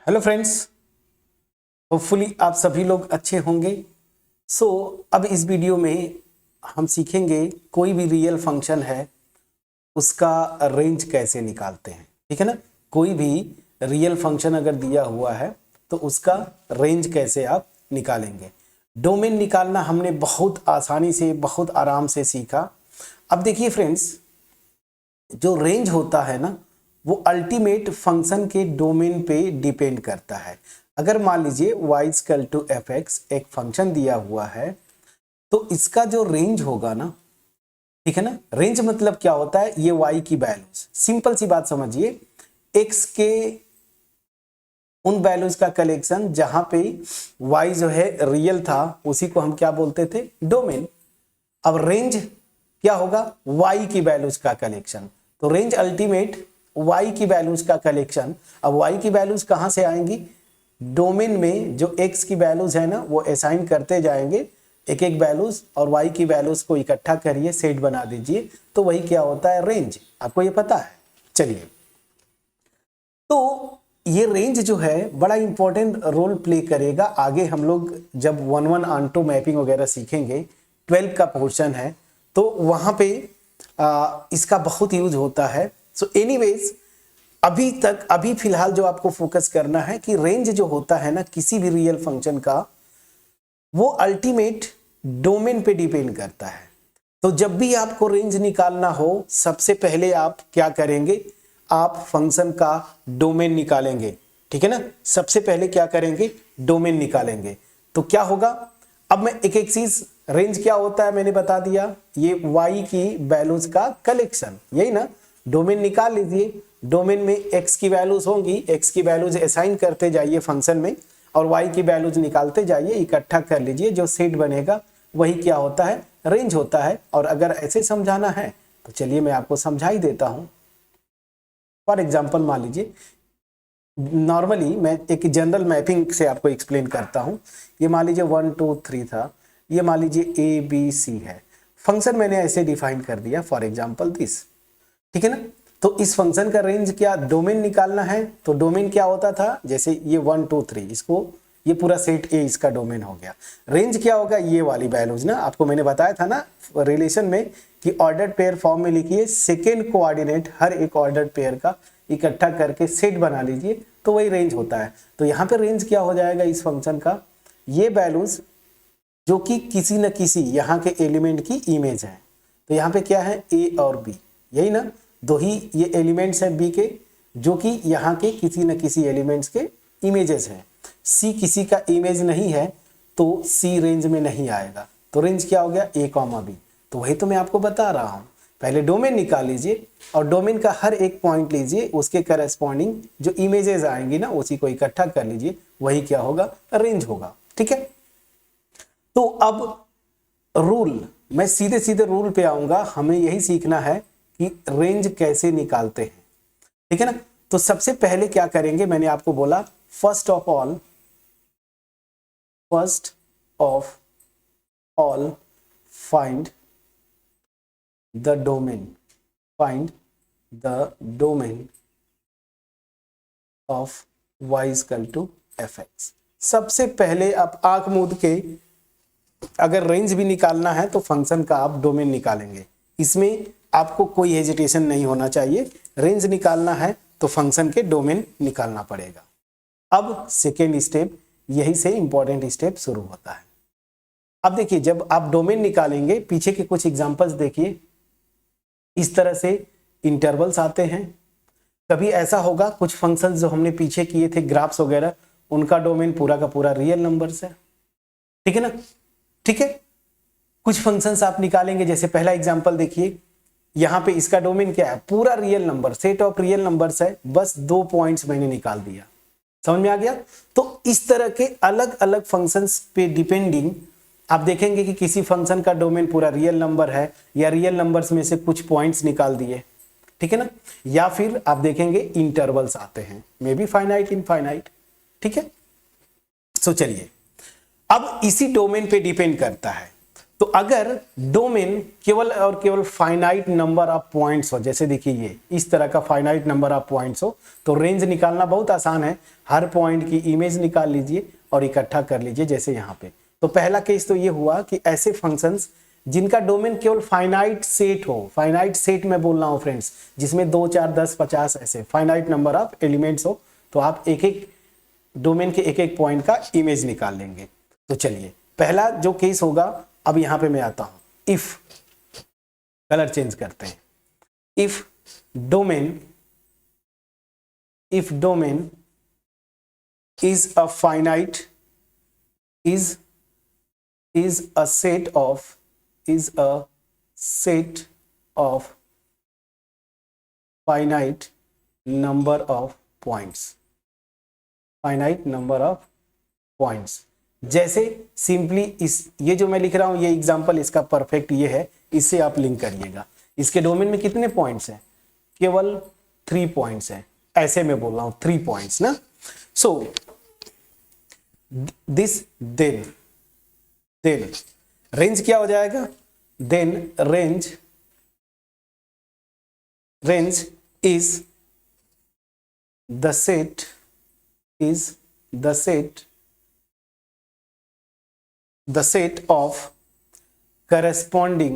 Hello friends, hopefully आप सभी लोग अच्छे होंगे। अब इस वीडियो में हम सीखेंगे कोई भी रियल फंक्शन है उसका रेंज कैसे निकालते हैं। ठीक है ना। कोई भी रियल फंक्शन अगर दिया हुआ है तो उसका रेंज कैसे आप निकालेंगे। डोमेन निकालना हमने बहुत आसानी से बहुत आराम से सीखा। अब देखिए फ्रेंड्स, जो रेंज होता है ना वो अल्टीमेट फंक्शन के डोमेन पे डिपेंड करता है। अगर मान लीजिए y equal to F X एक फंक्शन दिया हुआ है तो इसका जो रेंज होगा ना, ठीक है ना। रेंज मतलब क्या होता है, ये y की वैल्यूज, सिंपल सी बात समझिए, x के उन वैल्यूज का कलेक्शन जहां पे y जो है रियल था उसी को हम क्या बोलते थे, डोमेन। अब रेंज क्या होगा, y की वैल्यूज का कलेक्शन। तो रेंज अल्टीमेट y की वैल्यूज का कलेक्शन। अब y की वैल्यूज कहां से आएंगी, डोमेन में जो x की वैल्यूज है ना वो असाइन करते जाएंगे एक एक वैल्यूज, और y की वैल्यूज को इकट्ठा करिए, सेट बना दीजिए, तो वही क्या होता है, रेंज। आपको ये पता है। चलिए, तो ये रेंज जो है बड़ा इंपॉर्टेंट रोल प्ले करेगा आगे। हम लोग जब 1-1 ऑन्टो मैपिंग वगैरह सीखेंगे, 12 का पोर्शन है, तो वहां पे इसका बहुत यूज होता है। सो एनीवेज, अभी फिलहाल जो आपको फोकस करना है कि रेंज जो होता है ना किसी भी रियल फंक्शन का, वो अल्टीमेट डोमेन पे डिपेंड करता है। तो जब भी आपको रेंज निकालना हो, सबसे पहले आप क्या करेंगे, आप फंक्शन का डोमेन निकालेंगे। ठीक है ना। सबसे पहले क्या करेंगे, डोमेन निकालेंगे। तो क्या होगा, अब मैं एक एक चीज, रेंज क्या होता है मैंने बता दिया, ये y की वैल्यूज का कलेक्शन, यही ना। डोमेन निकाल लीजिए, डोमेन में x की वैल्यूज होंगी, x की वैल्यूज असाइन करते जाइए फंक्शन में, और y की वैल्यूज निकालते जाइए, इकट्ठा कर लीजिए, जो सेट बनेगा वही क्या होता है, रेंज होता है। और अगर ऐसे समझाना है तो चलिए मैं आपको समझा ही देता हूं। फॉर एग्जाम्पल मान लीजिए, नॉर्मली मैं एक जनरल मैपिंग से आपको एक्सप्लेन करता हूं। ये मान लीजिए 1 2 3 था, ये मान लीजिए ABC है। फंक्शन मैंने ऐसे डिफाइन कर दिया, फॉर एग्जाम्पल दिस। ठीक है ना। तो इस फंक्शन का रेंज क्या, डोमेन निकालना है। तो डोमेन क्या होता था, जैसे ये 1 2 3, इसको ये पूरा सेट A इसका डोमेन हो गया। रेंज क्या होगा, ये वाली वैल्यूज ना, आपको मैंने बताया था ना रिलेशन में कि ऑर्डर्ड पेयर फॉर्म में लिखिए, सेकेंड कोऑर्डिनेट हर एक ऑर्डर्ड पेयर का इकट्ठा करके सेट बना लीजिए, तो वही रेंज होता है। तो यहाँ पे रेंज क्या हो जाएगा इस फंक्शन का, ये वैल्यूज जो कि किसी न किसी यहाँ के एलिमेंट की इमेज है। तो यहाँ पे क्या है, A और B, यही ना, दो ही ये एलिमेंट्स हैं B के, जो कि यहाँ के किसी न किसी एलिमेंट्स के इमेजेस हैं। C किसी का इमेज नहीं है तो C रेंज में नहीं आएगा। तो रेंज क्या हो गया, A, B। तो वही तो मैं आपको बता रहा हूँ। पहले डोमेन निकाल लीजिए और डोमेन का हर एक पॉइंट लीजिए, उसके करस्पॉन्डिंग जो इमेजेस आएंगी ना उसी को इकट्ठा कर लीजिए, वही क्या होगा, रेंज होगा। ठीक है। तो अब रूल, मैं सीधे सीधे रूल पे आऊंगा। हमें यही सीखना है कि रेंज कैसे निकालते हैं। ठीक है ना। तो सबसे पहले क्या करेंगे, मैंने आपको बोला first of all find the domain of y equal to F X. सबसे पहले आप आंख मूंद के अगर रेंज भी निकालना है तो फंक्शन का आप डोमेन निकालेंगे। इसमें आपको कोई हेजिटेशन नहीं होना चाहिए। रेंज निकालना है तो फंक्शन के डोमेन निकालना पड़ेगा। अब सेकेंड स्टेप, यही से इंपॉर्टेंट स्टेप शुरू होता है। अब देखिए, जब आप डोमेन निकालेंगे, पीछे के कुछ एग्जांपल्स देखिए, इस तरह से इंटरवल्स आते हैं। कभी ऐसा होगा, कुछ फंक्शंस जो हमने पीछे किए थे ग्राफ्स वगैरह, उनका डोमेन पूरा का पूरा रियल नंबर्स है। ठीक है ना। ठीक है। कुछ फंक्शंस आप निकालेंगे, जैसे पहला एग्जांपल देखिए, यहां पे इसका डोमेन क्या है, पूरा real number, set of real numbers है, बस 2 पॉइंट्स मैंने निकाल दिया। समझ में आ गया। तो इस तरह के अलग अलग फंक्शंस पे डिपेंडिंग आप देखेंगे कि किसी फंक्शन का डोमेन पूरा रियल नंबर है, या रियल नंबर्स में से कुछ पॉइंट्स निकाल दिए। ठीक है ना। या फिर आप देखेंगे इंटरवल्स आते हैं, मे बी फाइनाइट, इनफाइनाइट। ठीक है। सो चलिए, अब इसी डोमेन पे डिपेंड करता है। तो अगर डोमेन केवल और केवल फाइनाइट नंबर ऑफ पॉइंट्स हो, जैसे देखिए ये इस तरह का फाइनाइट नंबर ऑफ पॉइंट्स हो, तो रेंज निकालना बहुत आसान है। हर पॉइंट की इमेज निकाल लीजिए और इकट्ठा कर लीजिए, जैसे यहाँ पे। तो पहला केस तो ये हुआ कि ऐसे फंक्शंस जिनका डोमेन केवल फाइनाइट सेट हो, फाइनाइट सेट में बोल रहा हूँ फ्रेंड्स, जिसमें 2 4 10 50 ऐसे फाइनाइट नंबर ऑफ एलिमेंट्स हो, तो आप एक एक डोमेन के एक एक पॉइंट का इमेज निकाल लेंगे। तो चलिए पहला जो केस होगा, अब यहां पे मैं आता हूं। इफ, कलर चेंज करते हैं, if domain is a finite, is a set of finite number of points, finite number of points। जैसे सिंपली इस ये जो मैं लिख रहा हूं ये एग्जांपल इसका परफेक्ट ये है, इससे आप लिंक करिएगा। इसके डोमेन में कितने पॉइंट्स हैं? केवल 3 पॉइंट्स हैं, ऐसे मैं बोल रहा हूं 3 पॉइंट्स ना। सो दिस देन रेंज क्या हो जाएगा? Then range is the set of corresponding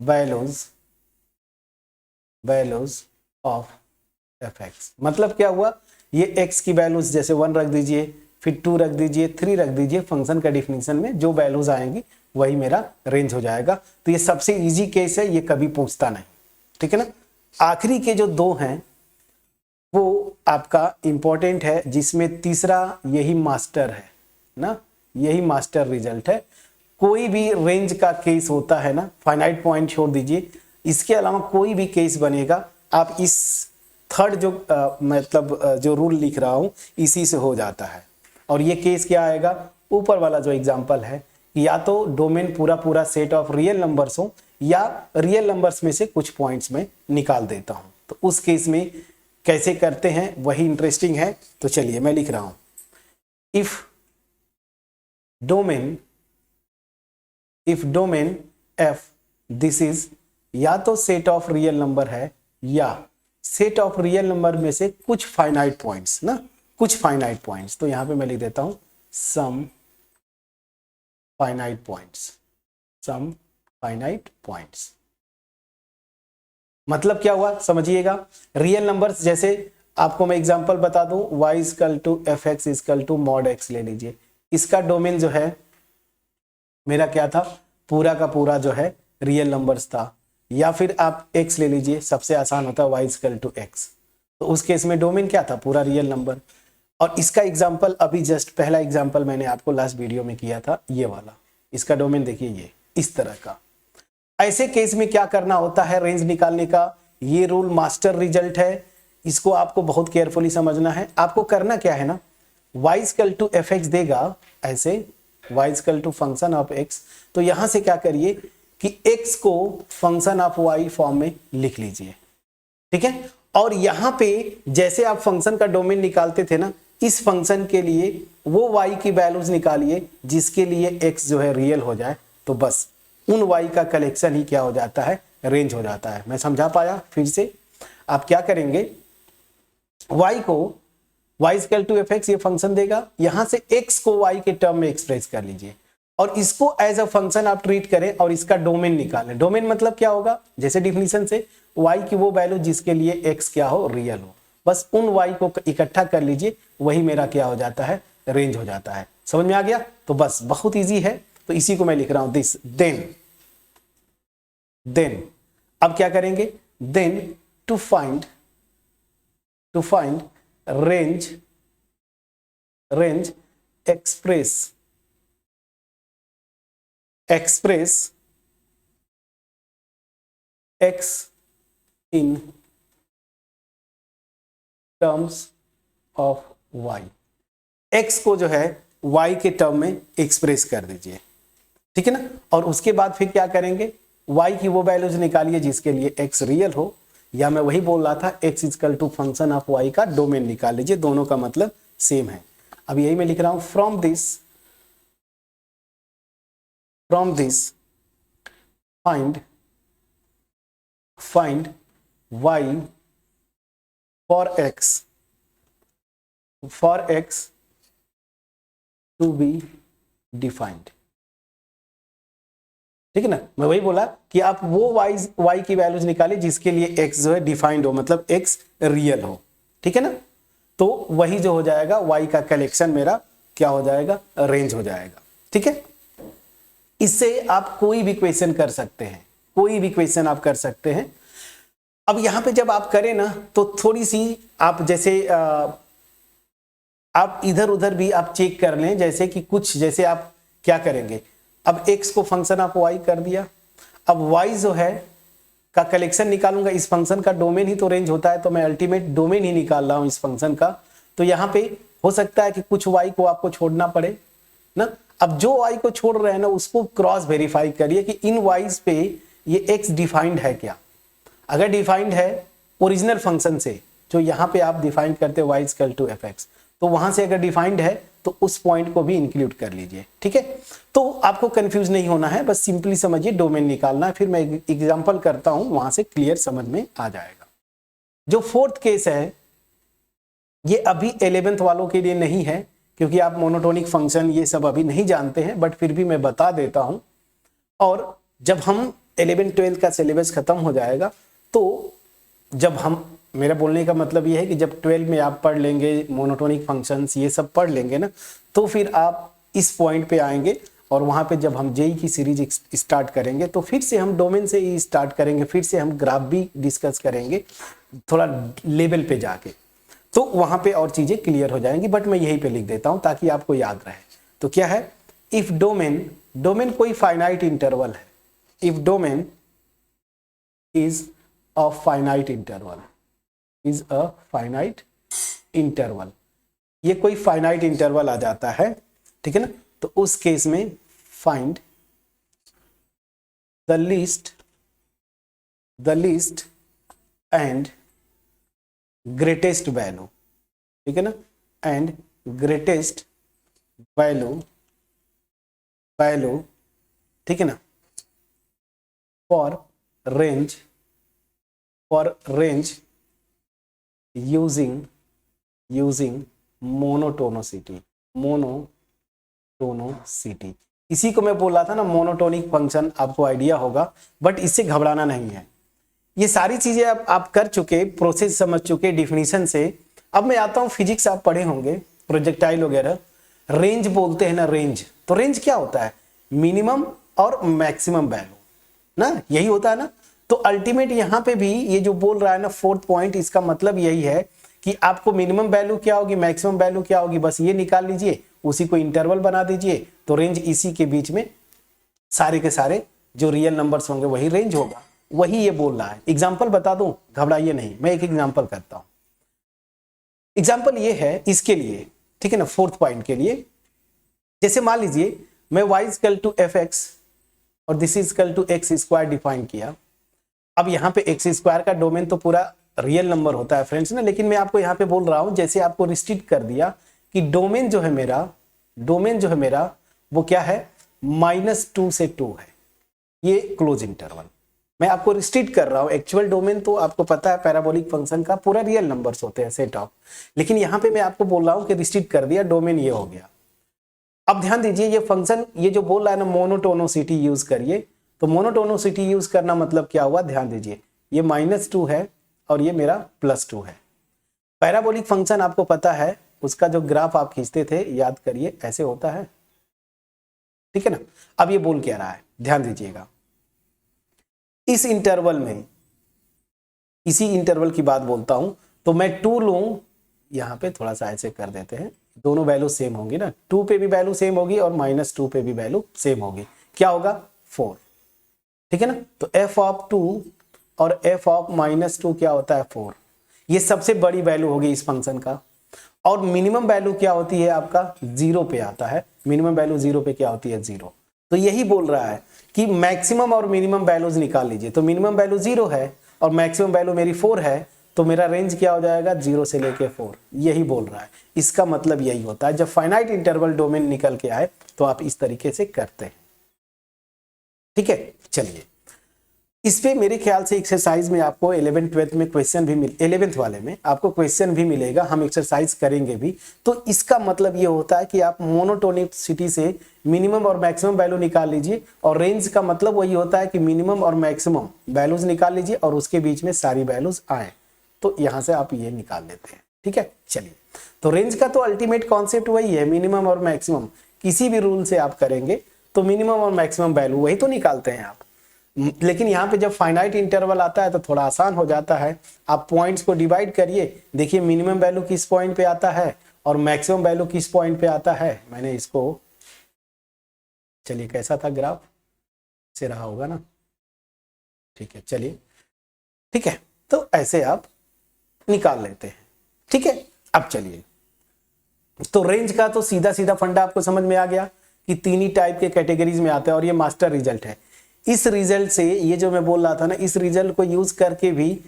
values of fx। मतलब क्या हुआ, ये x की वैल्यूज जैसे 1 रख दीजिए, फिर 2 रख दीजिए, 3 रख दीजिए, फंक्शन का डिफिनीशन में जो वैल्यूज आएंगी वही मेरा रेंज हो जाएगा। तो ये सबसे इजी केस है, ये कभी पूछता नहीं, ठीक है ना। आखिरी के जो 2 हैं वो आपका इंपॉर्टेंट है, जिसमें तीसरा यही मास्टर है ना, यही मास्टर रिजल्ट है। कोई भी रेंज का केस होता है ना, फाइनाइट पॉइंट छोड़ दीजिए, इसके अलावा कोई भी केस बनेगा, आप इस थर्ड जो जो रूल लिख रहा हूं इसी से हो जाता है। और ये केस क्या आएगा, ऊपर वाला जो एग्जांपल है, या तो डोमेन पूरा सेट ऑफ रियल नंबर्स हो, या रियल नंबर्स में से कुछ पॉइंट्स में निकाल देता हूं। तो उस केस में कैसे करते हैं वही इंटरेस्टिंग है। तो चलिए मैं लिख रहा हूं, if domain f, this is या तो सेट ऑफ रियल नंबर है, या सेट ऑफ रियल नंबर में से कुछ फाइनाइट पॉइंट्स ना, कुछ फाइनाइट पॉइंट्स। तो यहां पे मैं लिख देता हूं सम फाइनाइट पॉइंट्स। मतलब क्या हुआ समझिएगा, रियल नंबर्स जैसे आपको मैं एग्जांपल बता दूं, y equal to F X equal to mod x ले लीजिए। इसका डोमेन जो है मेरा क्या था, पूरा का पूरा जो है रियल नंबर्स था। या फिर आप x ले लीजिए, सबसे आसान होता है y इक्वल टू x। तो उस केस में डोमेन क्या था, पूरा रियल नंबर। और इसका एग्जांपल अभी जस्ट पहला एग्जांपल मैंने आपको लास्ट वीडियो में किया था, ये वाला। इसका डोमेन देखिए ये इस तरह का। ऐसे केस में क्या करना होता है रेंज निकालने का, ये रूल मास्टर रिजल्ट है, इसको आपको बहुत केयरफुली समझना है। आपको करना क्या है ना, y equal to F X देगा ऐसे, y equal to function of x। तो यहां से क्या करिए कि x को फंक्शन ऑफ y फॉर्म में लिख लीजिए, ठीक है। और यहां पे जैसे आप फंक्शन का डोमेन निकालते थे ना, इस फंक्शन के लिए वो y की वैल्यूज निकालिए जिसके लिए x जो है रियल हो जाए। तो बस उन y का कलेक्शन ही क्या हो जाता है, रेंज हो जाता है। मैं समझा पाया? फिर से आप क्या करेंगे, y को y equal to F X ये फंक्शन देगा, यहां से x को y के टर्म में एक्सप्रेस कर लीजिए, और इसको एज अ फंक्शन आप ट्रीट करें और इसका डोमेन निकालें। डोमेन मतलब क्या होगा, जैसे डिफिनीशन से y की वो वैल्यू जिसके लिए x क्या हो, रियल हो। बस उन y को इकट्ठा कर लीजिए, वही मेरा क्या हो जाता है, रेंज हो जाता है। समझ में आ गया? तो बस बहुत इजी है। तो इसी को मैं लिख रहा हूं, दिस देन। अब क्या करेंगे, then to find range express x in terms of y। x को जो है y के टर्म में एक्सप्रेस कर दीजिए, ठीक है ना। और उसके बाद फिर क्या करेंगे, y की वो वैल्यूज निकालिए जिसके लिए x रियल हो, या मैं वही बोल रहा था x equal to function of y का डोमेन निकाल लीजिए, दोनों का मतलब सेम है। अब यही मैं लिख रहा हूं, from this find y for x to be defined. ठीक है ना, मैं वही बोला कि आप वो y की वैल्यूज निकालिए जिसके लिए x जो है डिफाइंड हो, मतलब x रियल हो। ठीक है ना, तो वही जो हो जाएगा y का कलेक्शन मेरा क्या हो जाएगा, रेंज हो जाएगा। ठीक है, इससे आप कोई भी क्वेश्चन कर सकते हैं, कोई भी क्वेश्चन आप कर सकते हैं। अब यहां पे जब आप करें ना तो थोड़ी सी आप जैसे आप इधर उधर भी आप चेक कर लें, जैसे कि कुछ जैसे आप क्या करेंगे, अब x को फंक्शन ऑफ y कर दिया, अब y जो है का कलेक्शन निकालूंगा, इस फंक्शन का डोमेन ही तो रेंज होता है, तो मैं अल्टीमेट डोमेन ही निकाल रहा हूं इस फंक्शन का। तो यहाँ पे हो सकता है कि कुछ y को आपको छोड़ना पड़े ना। अब जो y को छोड़ रहे हैं ना उसको क्रॉस वेरीफाई करिए कि इन y's पे ये x डिफाइंड है क्या। अगर डिफाइंड है ओरिजिनल फंक्शन से जो यहाँ पे आप डिफाइन करते हैं y इक्वल टू fx, तो वहां से अगर डिफाइंड है तो उस पॉइंट को भी इंक्लूड कर लीजिए। ठीक है, तो आपको कंफ्यूज नहीं होना है, बस सिंपली समझिए डोमेन निकालना है। फिर मैं एग्जांपल करता हूं, वहां से क्लियर समझ में आ जाएगा। जो फोर्थ केस है ये अभी 11th वालों के लिए नहीं है, क्योंकि आप मोनोटोनिक फंक्शन ये सब अभी नहीं जानते हैं, बट फिर भी मैं बता देता हूं। और जब हम 11-12 का सिलेबस खत्म हो जाएगा तो जब हम, मेरा बोलने का मतलब ये है कि जब 12 में आप पढ़ लेंगे मोनोटोनिक फंक्शंस ये सब पढ़ लेंगे ना, तो फिर आप इस पॉइंट पे आएंगे और वहां पे जब हम जेई की सीरीज स्टार्ट करेंगे तो फिर से हम डोमेन से ही स्टार्ट करेंगे, फिर से हम ग्राफ भी डिस्कस करेंगे थोड़ा लेवल पे जाके, तो वहां पे और चीजें क्लियर हो जाएंगी। बट मैं यही पे लिख देता हूं ताकि आपको याद रहे। तो क्या है, इफ डोमेन कोई फाइनाइट इंटरवल है, if domain is a finite interval, is a finite interval, ये कोई फाइनाइट इंटरवल आ जाता है। ठीक है ना, तो उस केस में find the least and greatest value. ठीक है ना, एंड ग्रेटेस्ट वैल्यू, ठीक है ना, फॉर रेंज using मोनोटोनिसिटी। इसी को मैं बोल रहा था ना, मोनोटोनिक फंक्शन, आपको आइडिया होगा, बट इससे घबराना नहीं है। ये सारी चीजें आप कर चुके, प्रोसेस समझ चुके डिफिनीशन से। अब मैं आता हूं, फिजिक्स आप पढ़े होंगे, प्रोजेक्टाइल वगैरह, रेंज बोलते हैं ना, रेंज। तो रेंज क्या होता है, मिनिमम और मैक्सिमम वैल्यू ना, यही होता है ना। तो अल्टीमेट यहाँ पे भी ये जो बोल रहा है ना फोर्थ पॉइंट, इसका मतलब यही है कि आपको मिनिमम वैल्यू क्या होगी, मैक्सिमम वैल्यू क्या होगी, बस ये निकाल लीजिए, उसी को इंटरवल बना दीजिए, तो रेंज इसी के बीच में सारे के सारे जो रियल नंबर्स होंगे वही रेंज होगा। वही ये बोल रहा है। एग्जाम्पल बता दूं, घबराइए नहीं, मैं एक एग्जाम्पल करता हूं। एग्जाम्पल ये है इसके लिए, ठीक है ना, फोर्थ पॉइंट के लिए। जैसे मान लीजिए मैं y इक्वल टू fx और this is equal to x square define किया। अब यहाँ पे x स्क्वायर का डोमेन तो पूरा रियल नंबर होता है फ्रेंड्स ना, लेकिन मैं आपको यहाँ पे बोल रहा हूँ, जैसे आपको रिस्ट्रिक्ट कर दिया कि डोमेन जो है मेरा वो क्या है, -2 से 2 है, ये क्लोज इंटरवल। मैं आपको रिस्ट्रिक्ट कर रहा हूँ। एक्चुअल डोमेन तो आपको पता है पैराबोलिक फंक्शन का पूरा रियल नंबर्स होते हैं, सेट ऑफ, लेकिन यहाँ पे मैं आपको बोल रहा हूँ कि रिस्ट्रिक्ट कर दिया, डोमेन ये हो गया। अब ध्यान दीजिए, ये फंक्शन ये जो बोल रहा है ना मोनोटोनिसिटी यूज करिए, तो मोनोटोनिसिटी यूज करना मतलब क्या हुआ, ध्यान दीजिए, ये -2 है और ये मेरा +2 है। पैराबोलिक फंक्शन आपको पता है, उसका जो ग्राफ आप खींचते थे, याद करिए, ऐसे होता है, ठीक है ना। अब ये बोल क्या रहा है, ध्यान दीजिएगा, इस इंटरवल में, इसी इंटरवल की बात बोलता हूं, तो मैं 2 लूं, यहां पे थोड़ा सा ऐसे कर देते हैं, दोनों वैल्यू सेम होंगी ना, 2 पे भी वैल्यू सेम होगी और -2 पे भी वैल्यू सेम होगी, क्या होगा 4, ठीक है ना। तो f ऑफ 2 और f ऑफ -2 क्या होता है 4, ये सबसे बड़ी वैल्यू होगी इस फंक्शन का। और मिनिमम वैल्यू क्या होती है आपका, 0 पे आता है, मिनिमम वैल्यू 0 पे क्या होती है 0। तो यही बोल रहा है कि मैक्सिमम और मिनिमम वैल्यूज निकाल लीजिए, तो मिनिमम वैल्यू 0 है और मैक्सिमम वैल्यू मेरी 4 है, तो मेरा रेंज क्या हो जाएगा 0 से लेके 4, यही बोल रहा है। इसका मतलब यही होता है, जब फाइनाइट इंटरवल डोमेन निकल के आए तो आप इस तरीके से करते हैं। ठीक है, चलिए इस पे मेरे ख्याल से एक्सरसाइज में आपको 11th 12th में क्वेश्चन भी 11th वाले में आपको क्वेश्चन भी मिलेगा, हम एक्सरसाइज करेंगे भी। तो इसका मतलब ये होता है कि आप मोनोटोनिसिटी से मिनिमम और मैक्सिमम वैल्यू निकाल लीजिए, और रेंज का मतलब वही होता है कि मिनिमम और मैक्सिमम वैल्यूज निकाल लीजिए और उसके बीच में सारी वैल्यूज आए, तो यहां से आप ये निकाल लेते हैं। ठीक है, चलिए तो रेंज का तो अल्टीमेट कॉन्सेप्ट वही है, मिनिमम और मैक्सिमम। किसी भी रूल से आप करेंगे तो मिनिमम और मैक्सिमम वैल्यू वही तो निकालते हैं आप। लेकिन यहाँ पे जब फाइनाइट इंटरवल आता है तो थोड़ा आसान हो जाता है। आप पॉइंट्स को डिवाइड करिए, देखिए मिनिमम वैल्यू किस पॉइंट पे आता है और मैक्सिमम वैल्यू किस पॉइंट पे आता है। मैंने इसको, चलिए कैसा था ग्राफ, से रहा होगा ना, ठीक है चलिए, ठीक है तो ऐसे आप निकाल लेते हैं। ठीक है, अब चलिए तो रेंज का तो सीधा सीधा फंडा आपको समझ में आ गया कि तीन ही टाइप के कैटेगरीज में आते हैं, और ये मास्टर रिजल्ट है। इस रिजल्ट से, ये जो मैं बोल रहा था ना, इस रिजल्ट को यूज करके भी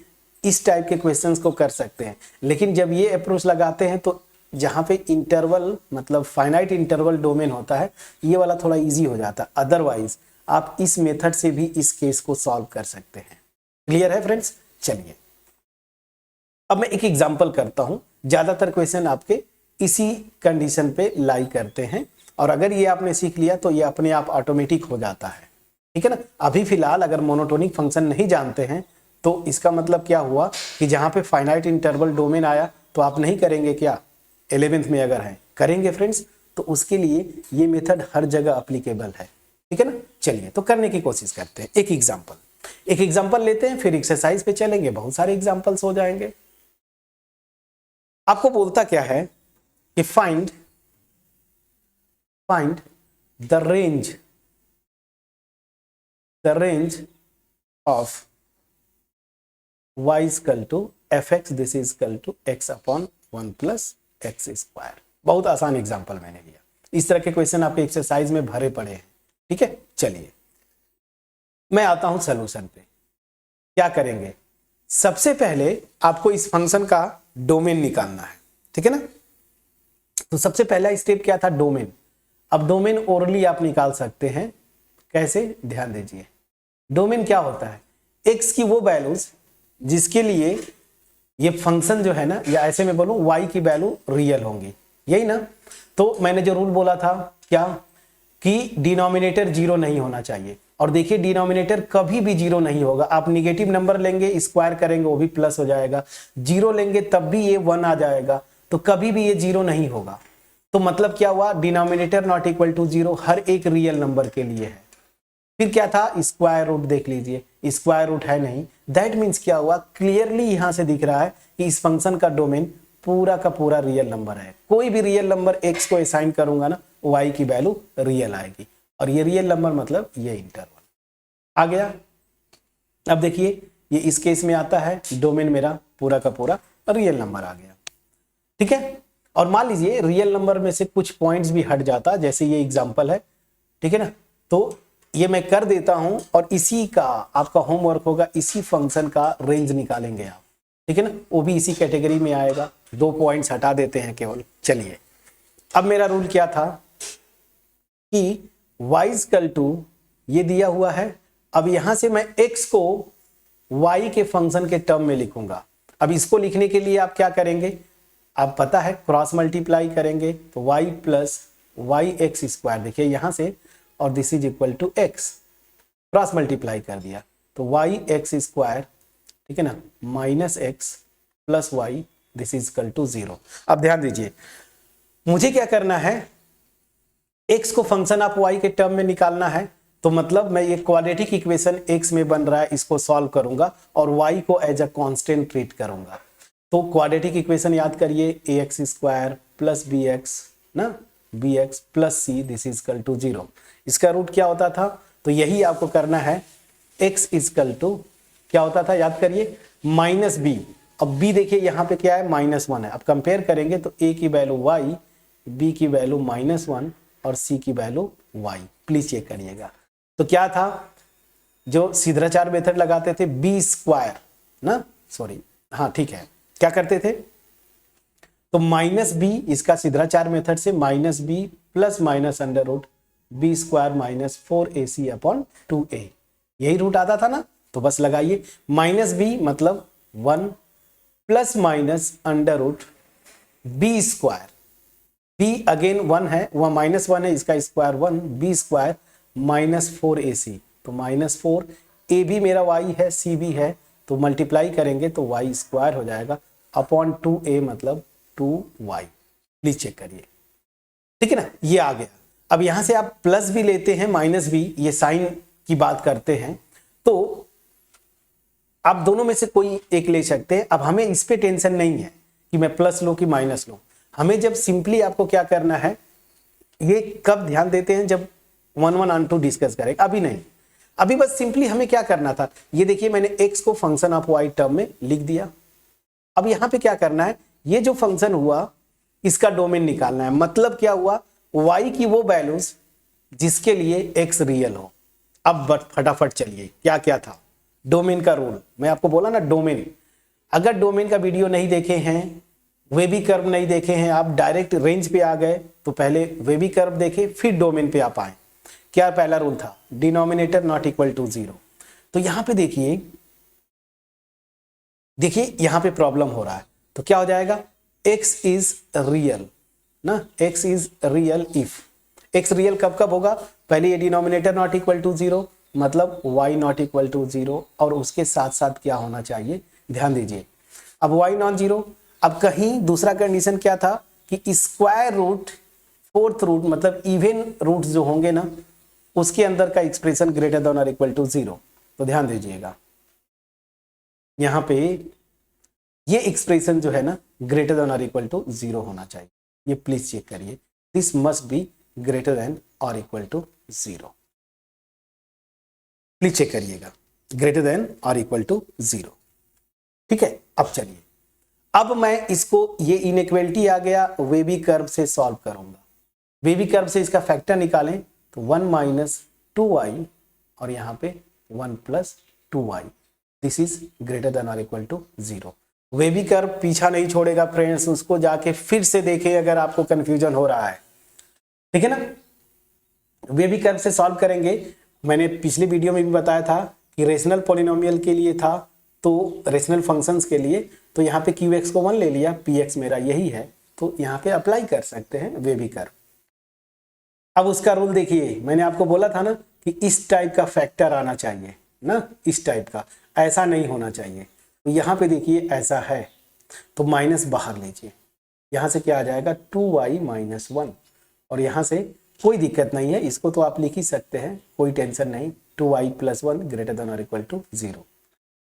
इस टाइप के क्वेश्चंस को कर सकते हैं। लेकिन जब ये अप्रोच लगाते हैं तो जहां पे इंटरवल मतलब फाइनाइट इंटरवल डोमेन होता है, ये वाला थोड़ा इजी हो जाता है। अदरवाइज आप इस मेथड से भी इस केस को सॉल्व कर सकते हैं। क्लियर है फ्रेंड्स? चलिए अब मैं एक एग्जांपल करता हूं। ज्यादातर क्वेश्चन आपके इसी कंडीशन पे लाई करते हैं, और अगर ये आपने सीख लिया तो ये अपने आप ऑटोमेटिक हो जाता है। ठीक है ना। अभी फिलहाल अगर मोनोटोनिक फंक्शन नहीं जानते हैं तो इसका मतलब क्या हुआ कि जहां पे फाइनाइट इंटरवल डोमेन आया तो आप नहीं करेंगे क्या? 11th में अगर है करेंगे फ्रेंड्स, तो उसके लिए ये मेथड हर जगह अप्लीकेबल है। ठीक है ना। चलिए तो करने की कोशिश करते हैं। एक एग्जांपल लेते हैं, फिर एक्सरसाइज पे चलेंगे, बहुत सारे एग्जांपल्स हो जाएंगे। आपको बोलता क्या है कि find the range of y is equal to fx, this is equal to x upon 1 plus x square। बहुत आसान एग्जांपल मैंने लिया। इस तरह के क्वेश्चन आपके एक्सरसाइज में भरे पड़े हैं। ठीक है, चलिए मैं आता हूं सॉल्यूशन पे। क्या करेंगे? सबसे पहले आपको इस फंक्शन का डोमेन निकालना है। ठीक है ना। तो सबसे पहला स्टेप क्या था? डोमेन। अब डोमेन ओरली आप निकाल सकते हैं। कैसे? ध्यान दीजिए। डोमेन क्या होता है? x की वो वैल्यूज जिसके लिए ये फंक्शन जो है ना, या ऐसे में बोलूं y की वैल्यू रियल होंगी, यही ना। तो मैंने जो रूल बोला था क्या, कि डिनोमिनेटर जीरो नहीं होना चाहिए। और देखिए डिनोमिनेटर कभी भी जीरो नहीं होगा। आप निगेटिव नंबर लेंगे, स्क्वायर करेंगे वो भी प्लस हो जाएगा, जीरो लेंगे तब भी ये 1 आ जाएगा, तो कभी भी ये जीरो नहीं होगा। तो मतलब क्या हुआ? Denominator not equal to zero हर एक रियल नंबर के लिए है। फिर क्या था? स्क्वायर रूट देख लीजिए, स्क्वायर रूट है नहीं। दैट मीन्स क्या हुआ? क्लियरली यहां से दिख रहा है कि इस फंक्शन का डोमेन पूरा का पूरा रियल नंबर है। कोई भी रियल नंबर x को असाइन करूंगा ना, y की वैल्यू रियल आएगी, और ये रियल नंबर मतलब ये इंटरवल आ गया। अब देखिए ये इस केस में आता है, डोमेन मेरा पूरा का पूरा रियल नंबर आ गया। ठीक है। और मान लीजिए रियल नंबर में से कुछ पॉइंट्स भी हट जाता, जैसे ये एग्जांपल है। ठीक है ना। तो ये मैं कर देता हूं, और इसी का आपका होमवर्क होगा, इसी फंक्शन का रेंज निकालेंगे आप। ठीक है ना। वो भी इसी कैटेगरी में आएगा। 2 पॉइंट्स हटा देते हैं केवल। चलिए अब मेरा रूल क्या था कि y इक्वल टू ये दिया हुआ है। अब यहां से मैं x को y के फंक्शन के टर्म में लिखूंगा। अब इसको लिखने के लिए आप क्या करेंगे? आप पता है क्रॉस मल्टीप्लाई करेंगे, तो y plus Y X square, देखिए यहां से, और this is equal to X, cross multiply कर दिया तो वाई एक्स स्क्वायर, ठीक है ना, minus X plus Y, this is equal to 0। अब ध्यान दीजिए, मुझे क्या करना है? x को फंक्शन ऑफ y के टर्म में निकालना है। तो मतलब मैं ये क्वाड्रेटिक इक्वेशन x में बन रहा है, इसको सॉल्व करूंगा और y को एज अ कांस्टेंट ट्रीट करूंगा। तो क्वाड्रेटिक इक्वेशन याद करिए, ax स्क्वायर प्लस bx ना, bx प्लस c, this is equal to 0। इसका रूट क्या होता था? तो यही आपको करना है, x इक्वल टू क्या होता था याद करिए, माइनस b। अब b देखिए यहाँ पे क्या है, -1 है। अब कंपेयर करेंगे तो a की वैल्यू y, b की वैल्यू -1 और c की वैल्यू y। प्लीज चेक करिएगा। तो क्या था, जो सीधाचार मेथड लगाते थे, b स्क्वायर ना, सॉरी, हाँ ठीक है, क्या करते थे, तो माइनस बी, इसका सिद्धाचार मेथड से minus B plus minus under root B square minus 4ac upon 2a, यही रूट आता था ना, तो बस लगाइए माइनस बी मतलब 1 plus minus under root B square, B again 1 है, वह -1 है, इसका square 1, B square minus 4ac, तो -4, ए भी मेरा y है, सी भी है, तो मल्टीप्लाई करेंगे तो y स्क्वायर हो जाएगा अपॉन 2a मतलब 2y। प्लीज चेक करिए, ठीक है ना, ये आ गया। अब यहां से आप प्लस भी लेते हैं माइनस भी, ये साइन की बात करते हैं, तो आप दोनों में से कोई एक ले सकते हैं। अब हमें इस पे टेंशन नहीं है कि मैं प्लस लूं कि माइनस लूं, हमें जब सिंपली आपको क्या करना है, ये कब ध्यान देते हैं जब 1 1 ऑन 2 डिस्कस करें, अभी नहीं, अभी बस सिंपली हमें क्या करना था, ये देखिए मैंने x को फंक्शन ऑफ y टर्म में लिख दिया। अब यहां पे क्या करना है, ये जो फंक्शन हुआ इसका डोमेन निकालना है, मतलब क्या हुआ, y की वो वैल्यूज जिसके लिए x रियल हो। अब फटाफट चलिए, क्या क्या था डोमेन का रूल, मैं आपको बोला ना डोमेन, अगर डोमेन का वीडियो नहीं देखे हैं, वेबी कर्व नहीं देखे हैं, आप डायरेक्ट रेंज पे आ गए, तो पहले वेबी कर्व देखे फिर डोमेन पे आप आए। क्या पहला रूल था, डिनोमिनेटर नॉट इक्वल टू 0। तो यहां पे देखिए यहां पे प्रॉब्लम हो रहा है, तो क्या हो जाएगा, x इज रियल ना, x is real if, x real कब कब होगा, पहले ये डिनोमिनेटर नॉट इक्वल टू 0 मतलब y नॉट इक्वल टू 0, और उसके साथ साथ क्या होना चाहिए, ध्यान दीजिए, अब y नॉन 0, अब कहीं दूसरा कंडीशन क्या था कि स्क्वायर रूट फोर्थ रूट मतलब इवन रूट जो होंगे ना, उसके अंदर का एक्सप्रेशन ग्रेटर देन और इक्वल टू 0। तो ध्यान दीजिएगा यहां पे ये एक्सप्रेशन जो है ना ग्रेटर देन और इक्वल टू 0 होना चाहिए, ये प्लीज चेक करिए, this must be greater than और इक्वल टू 0, प्लीज चेक करिएगा, ग्रेटर देन और इक्वल टू 0, ठीक है। अब चलिए, अब मैं इसको, ये इनइक्वालिटी आ गया, वेबी कर्व से सॉल्व करूंगा, वेबी कर्व से इसका फैक्टर निकालें तो 1 माइनस 2y और यहां पे 1 plus 2y, this is greater than और इक्वल टू 0। वेबी कर्व पीछा नहीं छोड़ेगा फ्रेंड्स, उसको जाके फिर से देखें अगर आपको कंफ्यूजन हो रहा है, ठीक है ना। वेबी कर्व से सॉल्व करेंगे, मैंने पिछले वीडियो में भी बताया था कि रेशनल पॉलिनोमियल के लिए था, तो रेशनल फंक्शंस के लिए, तो यहाँ पे qx को 1 ले लिया, px मेरा यही है, तो यहाँ पे अप्लाई कर सकते हैं वेबी कर्व। अब उसका रूल देखिए, मैंने आपको बोला था ना कि इस टाइप का फैक्टर आना चाहिए ना, इस टाइप का, ऐसा नहीं होना चाहिए, तो यहाँ पे देखिए ऐसा है, तो माइनस बाहर लीजिए, यहाँ से क्या आ जाएगा 2y माइनस 1, और यहाँ से कोई दिक्कत नहीं है, इसको तो आप लिख ही सकते हैं, कोई टेंशन नहीं, 2y प्लस 1 ग्रेटर देन और इक्वल टू 0।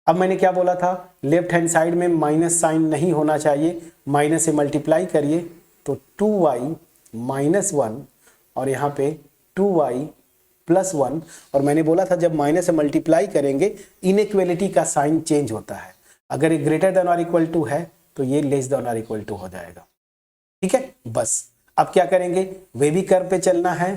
अब मैंने क्या बोला था, लेफ्ट हैंड साइड में माइनस साइन नहीं होना चाहिए, माइनस से मल्टीप्लाई करिए तो 2y माइनस 1 और यहाँ पे 2y प्लस 1, और मैंने बोला था जब माइनस से मल्टीप्लाई करेंगे इनइक्वालिटी का साइन चेंज होता है, अगर ये ग्रेटर देन और इक्वल टू है तो ये लेस देन और इक्वल टू हो जाएगा, ठीक है। बस अब क्या करेंगे, वेबी कर्व पे चलना है,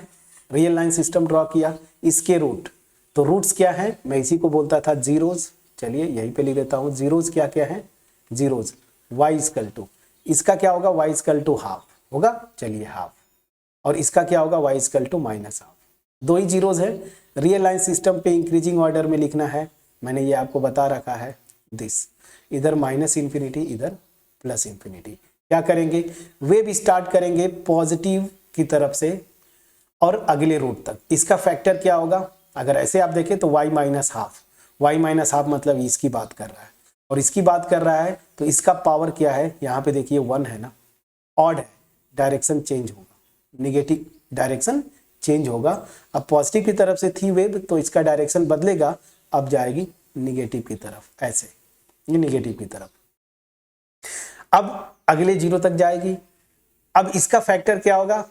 रियल लाइन सिस्टम ड्रॉ किया, इसके रूट, तो रूट्स क्या है, मैं इसी को बोलता था जीरोज, चलिए यहीं पे लिख देता हूँ, जीरोज क्या क्या है, जीरोज y इक्वल टू, इसका क्या होगा y इक्वल टू हाफ होगा, चलिए हाफ, और इसका क्या होगा y equal to minus half, दो ही जीरोज है। रियल लाइन सिस्टम पे इंक्रीजिंग ऑर्डर में लिखना है, मैंने ये आपको बता रखा है, दिस इधर माइनस इन्फिनिटी इधर प्लस इन्फिनिटी, क्या करेंगे, वेव स्टार्ट करेंगे पॉजिटिव की तरफ से और अगले रूट तक, इसका फैक्टर क्या होगा, अगर ऐसे आप देखें तो y माइनस हाफ मतलब इसकी बात कर रहा है, और इसकी बात कर रहा है तो इसका पावर क्या है, यहाँ पे देखिए 1 है ना, ऑड है, डायरेक्शन चेंज होगा, निगेटिव डायरेक्शन चेंज होगा, अब पॉजिटिव की तरफ से थी वेव तो इसका डायरेक्शन बदलेगा, अब जाएगी निगेटिव की तरफ, ऐसे ये निगेटिव की तरफ, अब अगले जीरो तक जाएगी। अब इसका फैक्टर क्या होगा,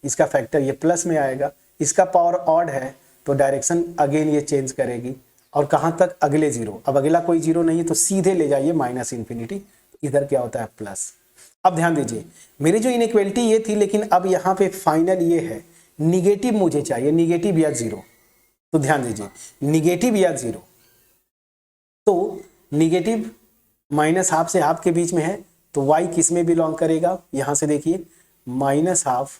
इसका फैक्टर ये प्लस में आएगा, इसका पावर ऑड है तो डायरेक्शन अगेन ये चेंज करेगी, और कहां तक, अगले जीरो, अब अगला कोई जीरो नहीं है तो सीधे ले जाइए माइनस इन्फिनिटी, इधर क्या होता है प्लस। अब ध्यान दीजिए, मेरी जो इनइक्वालिटी ये थी, लेकिन अब यहाँ पे फाइनल ये है, निगेटिव मुझे चाहिए, निगेटिव या जीरो, तो ध्यान दीजिए निगेटिव या जीरो, तो निगेटिव माइनस हाफ से हाफ के बीच में है, तो y किस में बिलोंग करेगा, यहां से देखिए माइनस हाफ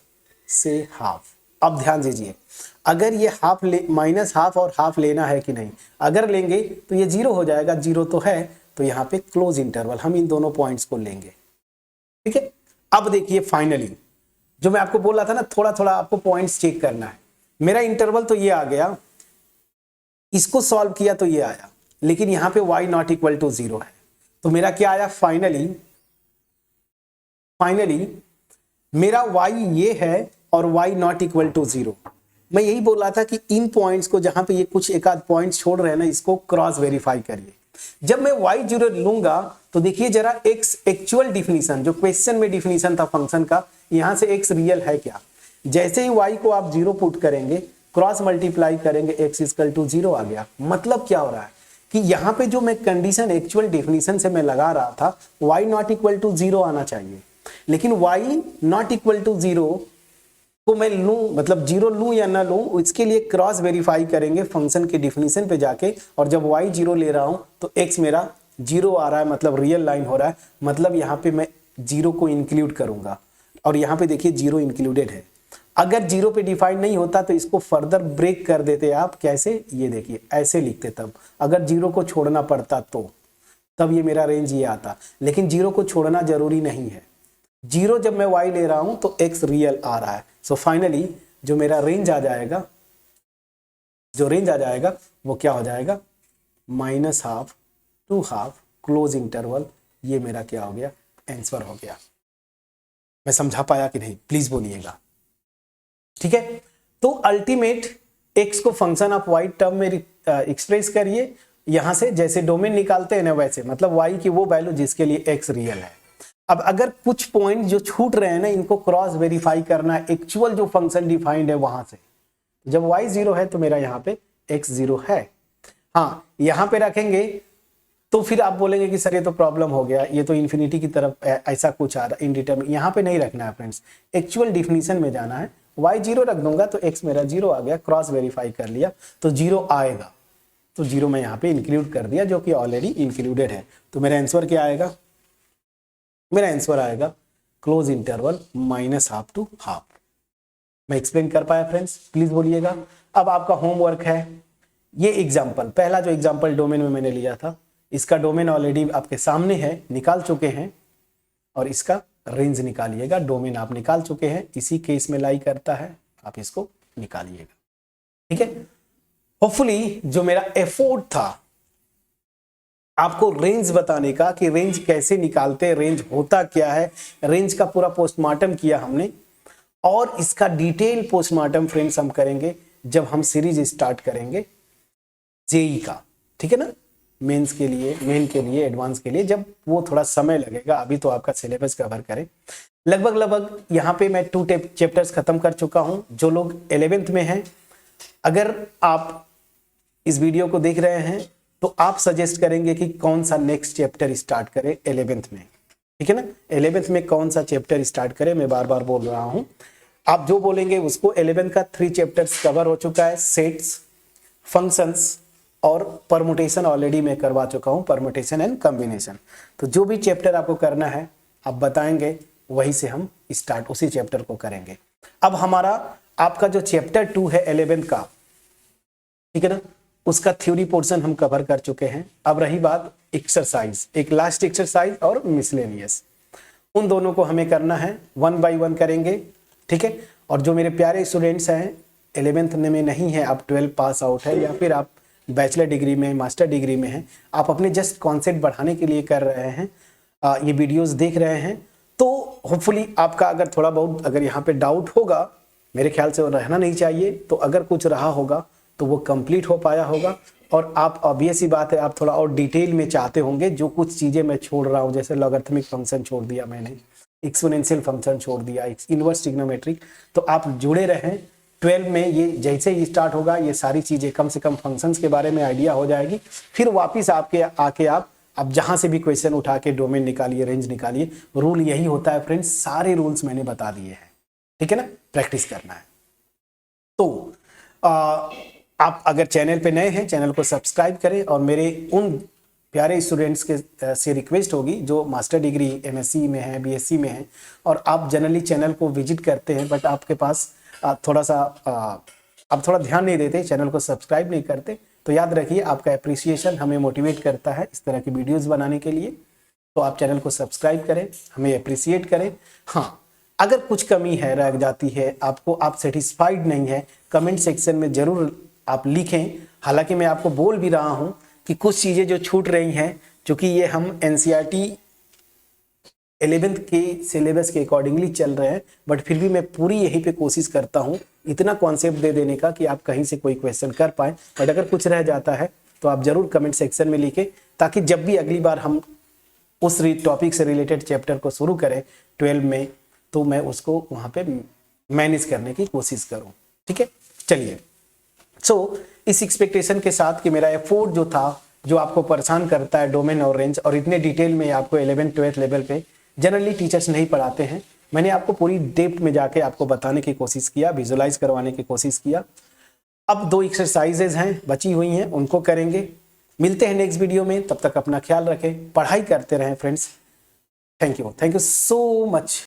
से हाफ। अब ध्यान दीजिए, अगर ये हाफ माइनस हाफ और हाफ लेना है कि नहीं, अगर लेंगे तो ये जीरो हो जाएगा, जीरो तो है, तो यहाँ पे क्लोज इंटरवल हम इन दोनों पॉइंट्स को लेंगे। ठीक है, अब देखिए फाइनली जो मैं आपको बोल रहा था ना, थोड़ा थोड़ा आपको पॉइंट्स चेक करना है। मेरा इंटरवल तो ये आ गया, इसको सॉल्व किया तो ये आया, लेकिन यहां पे y नॉट इक्वल टू 0 है, तो मेरा क्या आया फाइनली मेरा y ये है और y नॉट इक्वल टू 0। मैं यही बोल रहा था कि इन पॉइंट्स को जहां पे ये कुछ एक आध पॉइंट्स छोड़ रहे हैं ना, इसको क्रॉस वेरीफाई करिए। जब मैं y0 लूंगा तो देखिए जरा x एक्चुअल डिफिनीशन, जो क्वेश्चन में डिफिनीशन था फंक्शन का, यहां से x रियल है क्या। जैसे ही y को आप 0 पुट करेंगे, क्रॉस मल्टीप्लाई करेंगे, x इक्वल टू 0 आ गया। मतलब क्या हो रहा है कि यहाँ पे जो मैं कंडीशन एक्चुअल डिफिनीशन से मैं लगा रहा था, y नॉट इक्वल टू 0 आना चाहिए, लेकिन y नॉट इक्वल टू 0 को मैं लूं, मतलब 0 लूं या ना लूं, इसके लिए क्रॉस वेरीफाई करेंगे फंक्शन के डिफिनीशन पे जाके। और जब y 0 ले रहा हूं तो x मेरा 0 आ रहा है, मतलब रियल लाइन हो रहा है, मतलब यहाँ पे मैं 0 को इंक्लूड करूंगा। और यहाँ पे देखिए 0 इंक्लूडेड है। अगर 0 पे डिफाइन नहीं होता तो इसको फर्दर ब्रेक कर देते आप, कैसे, ये देखिए ऐसे लिखते, तब अगर 0 को छोड़ना पड़ता तो तब ये मेरा रेंज ये आता, लेकिन 0 को छोड़ना जरूरी नहीं है। 0 जब मैं y ले रहा हूं तो x रियल आ रहा है। सो फाइनली जो मेरा रेंज आ जाएगा, वो क्या हो जाएगा, minus half to half close interval. ये मेरा क्या हो गया, आंसर हो गया। मैं समझा पाया कि नहीं, प्लीज बोलिएगा। ठीक है, तो अल्टीमेट x को फंक्शन ऑफ y टर्म में एक्सप्रेस करिए, यहां से जैसे डोमेन निकालते हैं ना वैसे, मतलब y की वो वैल्यू जिसके लिए x रियल है। अब अगर कुछ पॉइंट जो छूट रहे हैं ना, इनको क्रॉस वेरीफाई करना है एक्चुअल जो फंक्शन डिफाइंड है वहां से। जब y 0 है तो मेरा यहाँ पे x 0 है। हाँ, यहां पे रखेंगे तो फिर आप बोलेंगे कि सर ये तो प्रॉब्लम हो गया, ये तो इन्फिनिटी की तरफ ऐसा कुछ आ रहा, इनडिटरमिनेट। यहाँ पे नहीं रखना है फ्रेंड्स, एक्चुअल डिफिनीशन में जाना है। y 0 रख दूंगा तो x मेरा 0 आ गया, क्रॉस वेरीफाई कर लिया तो 0 आएगा, तो 0 मैं यहाँ पे इंक्लूड कर दिया, जो कि ऑलरेडी इंक्लूडेड है। तो मेरा आंसर क्या आएगा, मेरा आंसर आएगा close interval minus half to half. मैं एक्सप्लेन कर पाया फ्रेंड्स, प्लीज बोलिएगा। अब आपका होमवर्क है ये एग्जाम्पल, पहला जो एग्जाम्पल डोमेन में मैंने लिया था, इसका डोमेन ऑलरेडी आपके सामने है, निकाल चुके हैं, और इसका रेंज निकालिएगा। डोमेन आप निकाल चुके हैं, इसी केस में लाई करता है, आप इसको निकालिएगा। ठीक है, होपफुली जो मेरा एफर्ट था आपको रेंज बताने का कि रेंज कैसे निकालते हैं, रेंज होता क्या है, रेंज का पूरा पोस्टमार्टम किया हमने, और इसका डिटेल पोस्टमार्टम फ्रेंड्स हम करेंगे जब हम सीरीज स्टार्ट करेंगे जेई का। ठीक है ना, मेन के लिए, एडवांस के लिए, जब वो थोड़ा समय लगेगा। अभी तो आपका सिलेबस कवर करें। लगभग यहाँ पे मैं 2 चैप्टर्स खत्म कर चुका हूं। जो लोग 11th में हैं, अगर आप इस वीडियो को देख रहे हैं तो आप सजेस्ट करेंगे कि कौन सा नेक्स्ट चैप्टर स्टार्ट करें 11th में। ठीक है ना, 11th में कौन सा चैप्टर स्टार्ट करें, मैं बार बार बोल रहा हूं, आप जो बोलेंगे उसको। 11th का 3 चैप्टर्स कवर हो चुका है, सेट्स, फंक्शंस और परमुटेशन ऑलरेडी मैं करवा चुका हूं, परमुटेशन एंड कॉम्बिनेशन। तो जो भी चैप्टर आपको करना है आप बताएंगे, वहीं से हम स्टार्ट उसी चैप्टर को करेंगे। अब हमारा आपका जो चैप्टर 2 है 11th का, ठीक है ना, उसका थ्योरी पोर्शन हम कवर कर चुके हैं। अब रही बात एक्सरसाइज, एक लास्ट एक्सरसाइज और मिसलेनियस, उन दोनों को हमें करना है, 1 बाय 1 करेंगे। ठीक है, और जो मेरे प्यारे स्टूडेंट्स हैं 11th में नहीं है, आप 12 पास आउट है या फिर आप बैचलर डिग्री में, मास्टर डिग्री में हैं, आप अपने जस्ट कॉन्सेप्ट बढ़ाने के लिए कर रहे हैं, ये वीडियोस देख रहे हैं, तो होपफुली आपका अगर थोड़ा बहुत अगर यहाँ पे डाउट होगा, मेरे ख्याल से वो रहना नहीं चाहिए, तो अगर कुछ रहा होगा तो वो कंप्लीट हो पाया होगा। और आप ऑब्वियस ही बात है, आप थोड़ा और डिटेल में चाहते होंगे, जो कुछ चीज़ें मैं छोड़ रहा हूँ, जैसे लॉगरिथमिक फंक्शन छोड़ दिया मैंने, एक्सपोनेंशियल फंक्शन छोड़ दिया, इनवर्स ट्रिग्नोमेट्रिक, तो आप जुड़े रहें। 12 में ये जैसे ही स्टार्ट होगा, ये सारी चीज़ें कम से कम फंक्शंस के बारे में आइडिया हो जाएगी। फिर वापस आपके आके आप अब जहाँ से भी क्वेश्चन उठा के डोमेन निकालिए, रेंज निकालिए। रूल यही होता है फ्रेंड्स, सारे रूल्स मैंने बता दिए हैं। ठीक है ना, प्रैक्टिस करना है। तो आप अगर चैनल पे नए हैं, चैनल को सब्सक्राइब करें और मेरे उन प्यारे स्टूडेंट्स के से रिक्वेस्ट होगी जो मास्टर डिग्री एमएससी में है, बीएससी में है और आप जनरली चैनल को विजिट करते हैं बट आपके पास थोड़ा सा आप थोड़ा ध्यान नहीं देते, चैनल को सब्सक्राइब नहीं करते, तो याद रखिए आपका अप्रिसिएशन हमें मोटिवेट करता है इस तरह की वीडियोस बनाने के लिए। तो आप चैनल को सब्सक्राइब करें, हमें अप्रिसिएट करें। हाँ, अगर कुछ कमी है, रह जाती है, आपको आप सेटिस्फाइड नहीं है, कमेंट सेक्शन में ज़रूर आप लिखें। हालांकि मैं आपको बोल भी रहा हूं कि कुछ चीज़ें जो छूट रही हैं, क्योंकि ये हम एनसीईआरटी 11th के सिलेबस के अकॉर्डिंगली चल रहे हैं, बट फिर भी मैं पूरी यहीं पे कोशिश करता हूं इतना कॉन्सेप्ट दे देने का कि आप कहीं से कोई क्वेश्चन कर पाएँ। बट अगर कुछ रह जाता है तो आप ज़रूर कमेंट सेक्शन में लिखें, ताकि जब भी अगली बार हम उस टॉपिक से रिलेटेड चैप्टर को शुरू करें 12 में, तो मैं उसको वहाँ पे मैनेज करने की कोशिश करूँ। ठीक है, चलिए। इस एक्सपेक्टेशन के साथ कि मेरा एफोर्ट जो था, जो आपको परेशान करता है डोमेन और रेंज, और इतने डिटेल में आपको 11th 12th लेवल पे जनरली टीचर्स नहीं पढ़ाते हैं, मैंने आपको पूरी डेप्थ में जाके आपको बताने की कोशिश किया, विजुलाइज करवाने की कोशिश किया। अब 2 एक्सरसाइजेज हैं बची हुई हैं, उनको करेंगे। मिलते हैं नेक्स्ट वीडियो में, तब तक अपना ख्याल रखें, पढ़ाई करते रहें friends. Thank you so much.